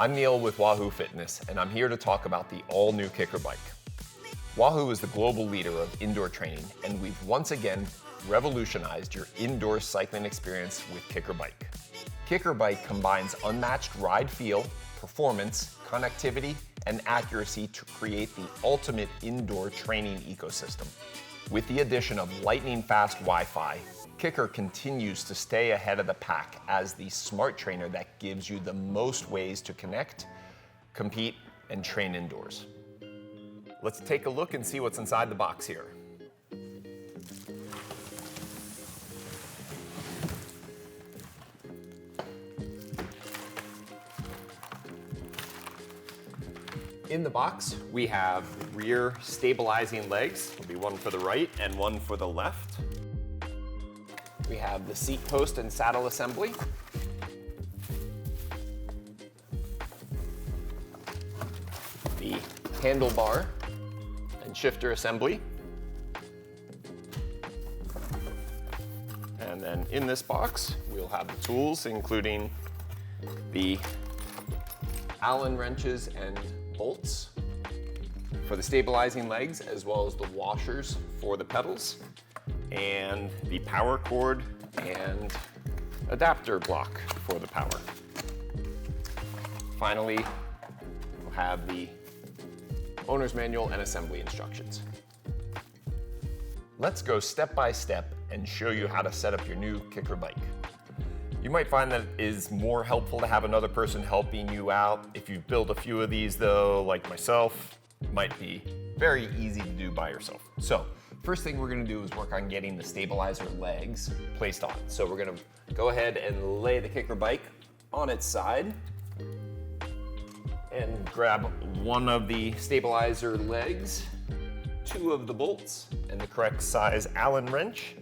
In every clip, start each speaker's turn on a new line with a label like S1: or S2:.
S1: I'm Neil with Wahoo Fitness, and I'm here to talk about the all-new KICKR bike. Wahoo is the global leader of indoor training, and we've once again revolutionized your indoor cycling experience with KICKR Bike. KICKR Bike combines unmatched ride feel, performance, connectivity, and accuracy to create the ultimate indoor training ecosystem. With the addition of lightning-fast Wi-Fi, KICKR continues to stay ahead of the pack as the smart trainer that gives you the most ways to connect, compete, and train indoors. Let's take a look and see what's inside the box here. In the box, we have rear stabilizing legs. There'll be one for the right and one for the left. We have the seat post and saddle assembly. The handlebar and shifter assembly. And then in this box, we'll have the tools, including the Allen wrenches and bolts for the stabilizing legs, as well as the washers for the pedals, and the power cord and adapter block for the power. Finally, we'll have the owner's manual and assembly instructions. Let's go step by step and show you how to set up your new KICKR bike. You might find that it is more helpful to have another person helping you out. If you've built a few of these though, like myself, it might be very easy to do by yourself. So, first thing we're gonna do is work on getting the stabilizer legs placed on. So we're gonna go ahead and lay the KICKR bike on its side and grab one of the stabilizer legs, two of the bolts, and the correct size Allen wrench.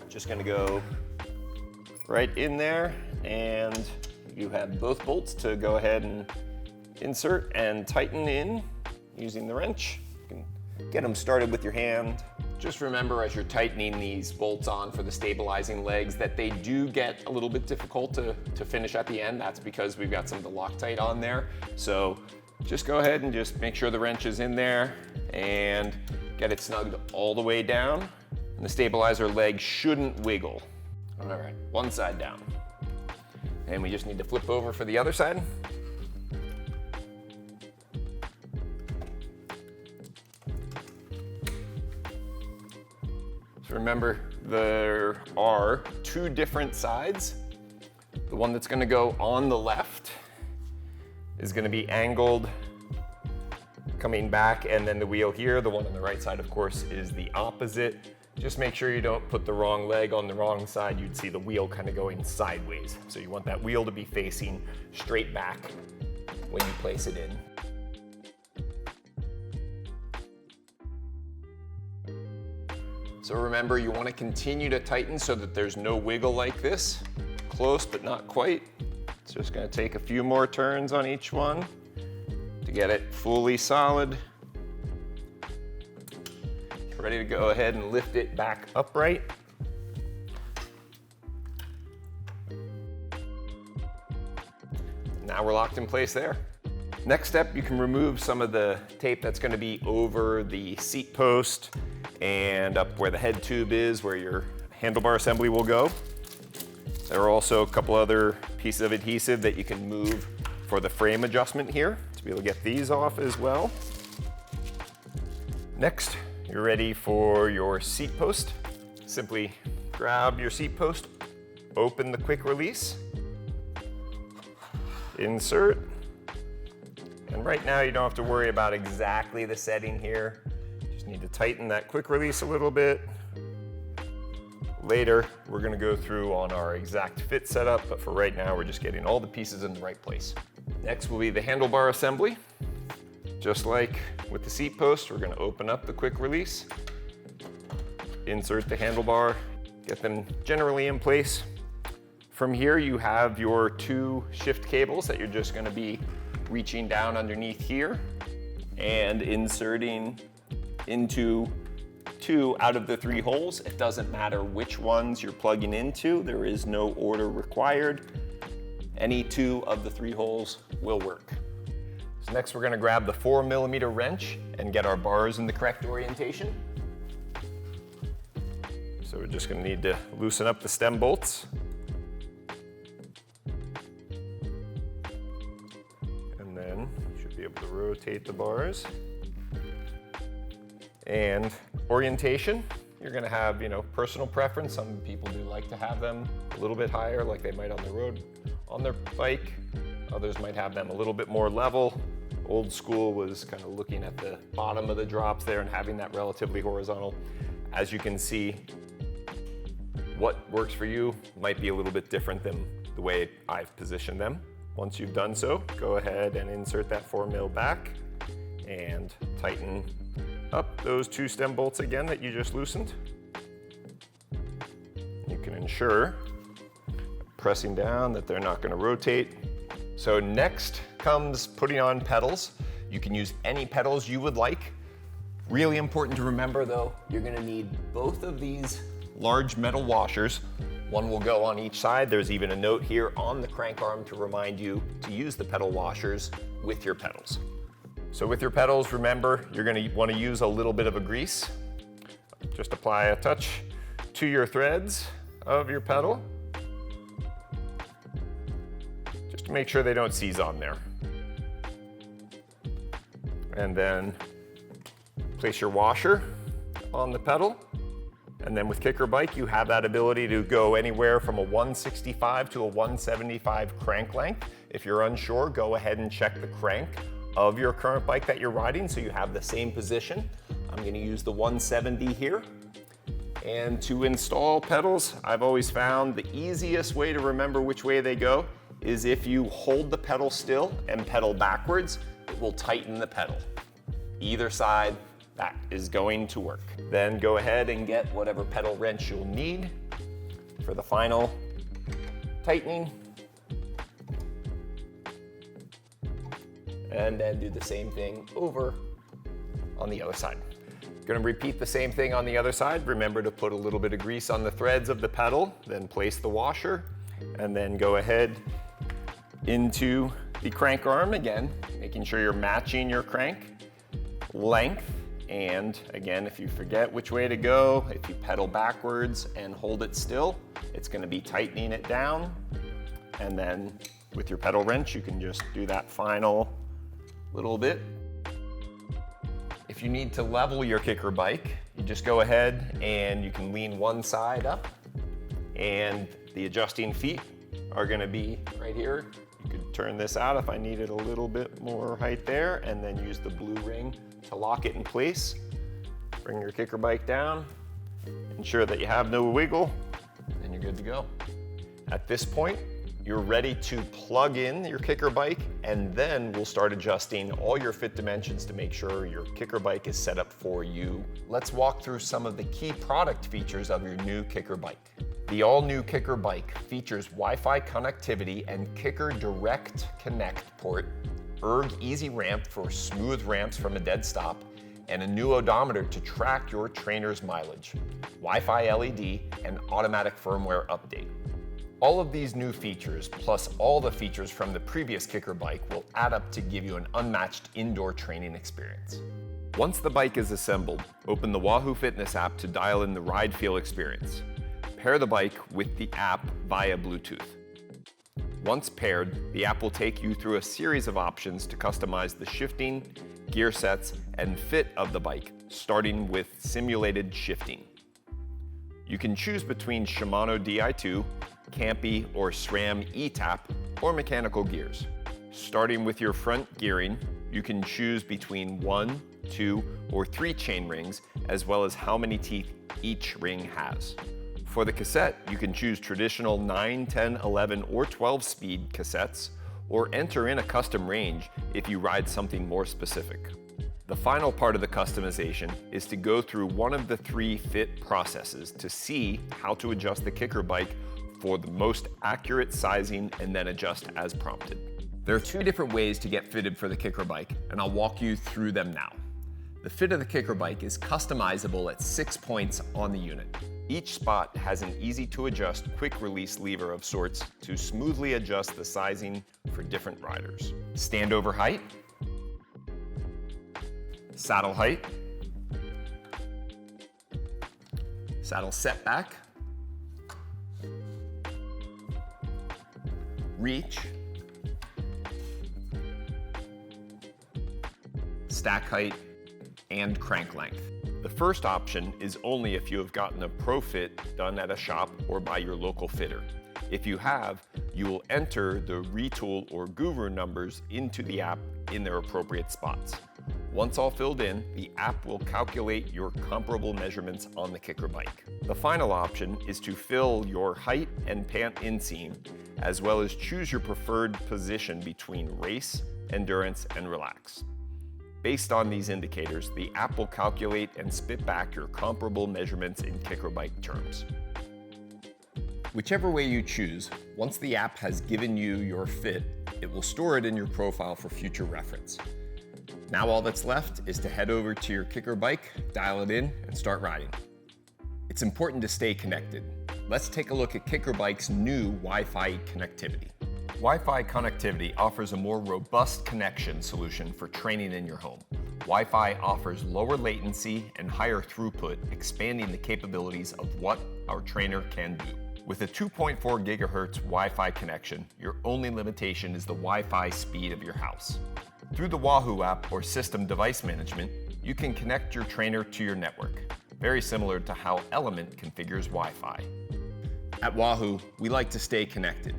S1: Just gonna go right in there, and you have both bolts to go ahead and insert and tighten in using the wrench. You can get them started with your hand. Just remember as you're tightening these bolts on for the stabilizing legs that they do get a little bit difficult to finish at the end. That's because we've got some of the Loctite on there. So just go ahead and just make sure the wrench is in there and get it snugged all the way down. And the stabilizer leg shouldn't wiggle. All right, one side down. And we just need to flip over for the other side. So remember, there are two different sides. The one that's gonna go on the left is gonna be angled coming back, and then the wheel here. The one on the right side, of course, is the opposite. Just make sure you don't put the wrong leg on the wrong side. You'd see the wheel kind of going sideways. So you want that wheel to be facing straight back when you place it in. So remember, you want to continue to tighten so that there's no wiggle like this. Close, but not quite. It's just going to take a few more turns on each one to get it fully solid. Ready to go ahead and lift it back upright. Now we're locked in place there. Next step, you can remove some of the tape that's going to be over the seat post and up where the head tube is, where your handlebar assembly will go. There are also a couple other pieces of adhesive that you can move for the frame adjustment here to be able to get these off as well. Next, you're ready for your seat post. Simply grab your seat post, open the quick release, insert, and right now you don't have to worry about exactly the setting here. Just need to tighten that quick release a little bit. Later, we're gonna go through on our exact fit setup, but for right now, we're just getting all the pieces in the right place. Next will be the handlebar assembly. Just like with the seat post, we're gonna open up the quick release, insert the handlebar, get them generally in place. From here, you have your two shift cables that you're just gonna be reaching down underneath here and inserting into 2 out of the 3 holes. It doesn't matter which ones you're plugging into. There is no order required. Any 2 of the 3 holes will work. So next we're gonna grab the 4mm wrench and get our bars in the correct orientation. So we're just gonna need to loosen up the stem bolts. And then you should be able to rotate the bars. And orientation, you're gonna have, personal preference. Some people do like to have them a little bit higher, like they might on the road on their bike. Others might have them a little bit more level. Old school was kind of looking at the bottom of the drops there and having that relatively horizontal. As you can see, what works for you might be a little bit different than the way I've positioned them. Once you've done so, go ahead and insert that 4mm back and tighten up those 2 stem bolts again that you just loosened. You can ensure, pressing down, that they're not going to rotate. So next comes putting on pedals. You can use any pedals you would like. Really important to remember though, you're going to need both of these large metal washers. One will go on each side. There's even a note here on the crank arm to remind you to use the pedal washers with your pedals. So with your pedals, remember, you're gonna wanna use a little bit of a grease. Just apply a touch to your threads of your pedal, just to make sure they don't seize on there. And then place your washer on the pedal. And then with KICKR Bike, you have that ability to go anywhere from a 165 to a 175 crank length. If you're unsure, go ahead and check the crank of your current bike that you're riding so you have the same position. I'm gonna use the 170 here. And to install pedals, I've always found the easiest way to remember which way they go is if you hold the pedal still and pedal backwards, it will tighten the pedal. Either side, that is going to work. Then go ahead and get whatever pedal wrench you'll need for the final tightening. And then do the same thing over on the other side. Gonna repeat the same thing on the other side. Remember to put a little bit of grease on the threads of the pedal, then place the washer, and then go ahead into the crank arm again, making sure you're matching your crank length. And again, if you forget which way to go, if you pedal backwards and hold it still, it's gonna be tightening it down. And then with your pedal wrench, you can just do that final little bit. If you need to level your KICKR bike, you just go ahead and you can lean one side up and the adjusting feet are gonna be right here. You could turn this out if I needed a little bit more height there and then use the blue ring to lock it in place. Bring your KICKR bike down, ensure that you have no wiggle, and you're good to go. At this point, you're ready to plug in your KICKR bike, and then we'll start adjusting all your fit dimensions to make sure your KICKR bike is set up for you. Let's walk through some of the key product features of your new KICKR bike. The all-new KICKR bike features Wi-Fi connectivity and KICKR Direct Connect port, URG Easy Ramp for smooth ramps from a dead stop, and a new odometer to track your trainer's mileage, Wi-Fi LED, and automatic firmware update. All of these new features, plus all the features from the previous KICKR bike, will add up to give you an unmatched indoor training experience. Once the bike is assembled, open the Wahoo Fitness app to dial in the ride feel experience. Pair the bike with the app via Bluetooth. Once paired, the app will take you through a series of options to customize the shifting, gear sets, and fit of the bike, starting with simulated shifting. You can choose between Shimano Di2, Campy, or SRAM E-Tap, or mechanical gears. Starting with your front gearing, you can choose between 1, 2, or 3 chain rings, as well as how many teeth each ring has. For the cassette, you can choose traditional 9, 10, 11, or 12 speed cassettes, or enter in a custom range if you ride something more specific. The final part of the customization is to go through one of the 3 fit processes to see how to adjust the KICKR bike for the most accurate sizing and then adjust as prompted. There are 2 different ways to get fitted for the KICKR bike, and I'll walk you through them now. The fit of the KICKR bike is customizable at 6 points on the unit. Each spot has an easy-to-adjust, quick-release lever of sorts to smoothly adjust the sizing for different riders. Standover height, saddle height, saddle setback, reach, stack height, and crank length. The first option is only if you have gotten a pro fit done at a shop or by your local fitter. If you have, you will enter the retool or guru numbers into the app in their appropriate spots. Once all filled in, the app will calculate your comparable measurements on the KICKR bike. The final option is to fill your height and pant inseam, as well as choose your preferred position between race, endurance, and relax. Based on these indicators, the app will calculate and spit back your comparable measurements in KICKR bike terms. Whichever way you choose, once the app has given you your fit, it will store it in your profile for future reference. Now all that's left is to head over to your KICKR bike, dial it in, and start riding. It's important to stay connected. Let's take a look at KICKR Bike's new Wi-Fi connectivity. Wi-Fi connectivity offers a more robust connection solution for training in your home. Wi-Fi offers lower latency and higher throughput, expanding the capabilities of what our trainer can do. With a 2.4 gigahertz Wi-Fi connection, your only limitation is the Wi-Fi speed of your house. Through the Wahoo app or system device management, you can connect your trainer to your network, very similar to how Element configures Wi-Fi. At Wahoo, we like to stay connected.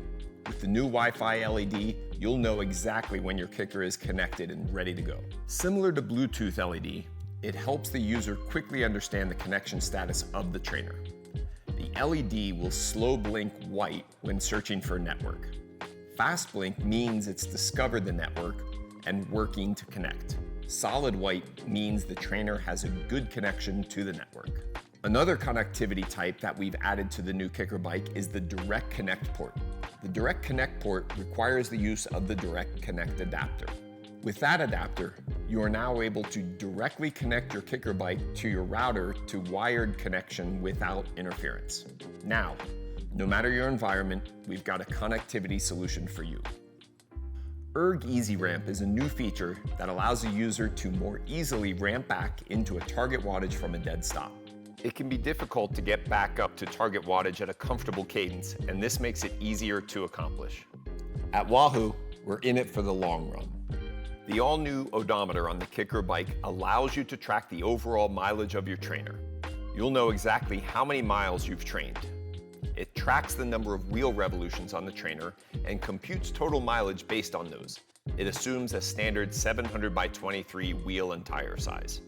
S1: With the new Wi-Fi LED, you'll know exactly when your KICKR is connected and ready to go. Similar to Bluetooth LED, it helps the user quickly understand the connection status of the trainer. The LED will slow blink white when searching for a network. Fast blink means it's discovered the network and working to connect. Solid white means the trainer has a good connection to the network. Another connectivity type that we've added to the new KICKR bike is the Direct Connect port. The Direct Connect port requires the use of the Direct Connect adapter. With that adapter, you are now able to directly connect your KICKR bike to your router to wired connection without interference. Now, no matter your environment, we've got a connectivity solution for you. URG Easy Ramp is a new feature that allows a user to more easily ramp back into a target wattage from a dead stop. It can be difficult to get back up to target wattage at a comfortable cadence, and this makes it easier to accomplish. At Wahoo, we're in it for the long run. The all-new odometer on the KICKR bike allows you to track the overall mileage of your trainer. You'll know exactly how many miles you've trained. It tracks the number of wheel revolutions on the trainer and computes total mileage based on those. It assumes a standard 700 by 23 wheel and tire size.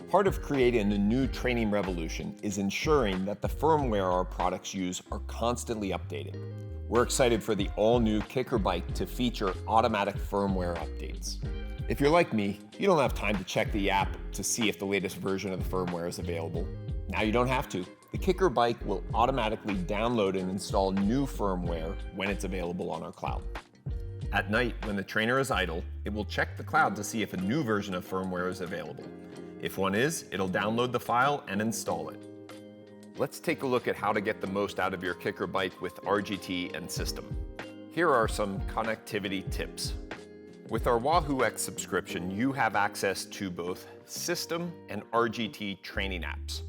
S1: Part of creating a new training revolution is ensuring that the firmware our products use are constantly updated. We're excited for the all-new KICKR bike to feature automatic firmware updates. If you're like me, you don't have time to check the app to see if the latest version of the firmware is available. Now you don't have to. The KICKR bike will automatically download and install new firmware when it's available on our cloud. At night, when the trainer is idle, it will check the cloud to see if a new version of firmware is available. If one is, it'll download the file and install it. Let's take a look at how to get the most out of your KICKR bike with RGT and system. Here are some connectivity tips. With our Wahoo X subscription, you have access to both System and RGT training apps.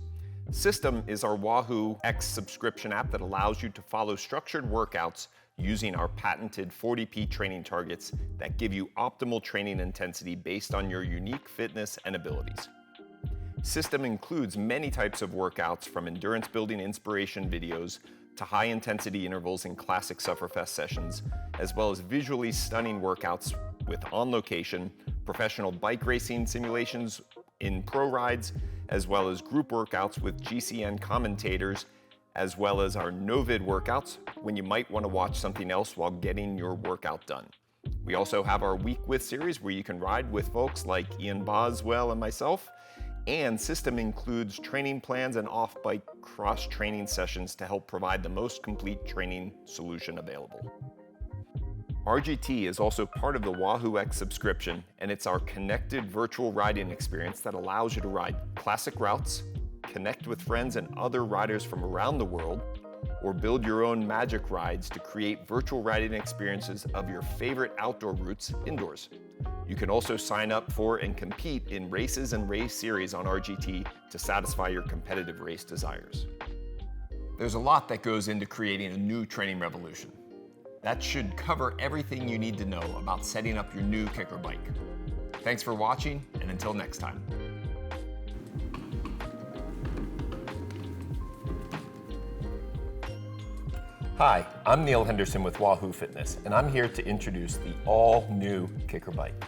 S1: System is our Wahoo X subscription app that allows you to follow structured workouts using our patented 40p training targets that give you optimal training intensity based on your unique fitness and abilities. System includes many types of workouts, from endurance building inspiration videos to high intensity intervals and classic Sufferfest sessions, as well as visually stunning workouts with on location, professional bike racing simulations in pro rides, as well as group workouts with GCN commentators, as well as our no-vid workouts when you might want to watch something else while getting your workout done. We also have our Week With series where you can ride with folks like Ian Boswell and myself, and System includes training plans and off-bike cross-training sessions to help provide the most complete training solution available. RGT is also part of the Wahoo X subscription, and it's our connected virtual riding experience that allows you to ride classic routes, connect with friends and other riders from around the world, or build your own magic rides to create virtual riding experiences of your favorite outdoor routes indoors. You can also sign up for and compete in races and race series on RGT to satisfy your competitive race desires. There's a lot that goes into creating a new training revolution. That should cover everything you need to know about setting up your new KICKR bike. Thanks for watching, and until next time. Hi, I'm Neil Henderson with Wahoo Fitness, and I'm here to introduce the all-new KICKR bike.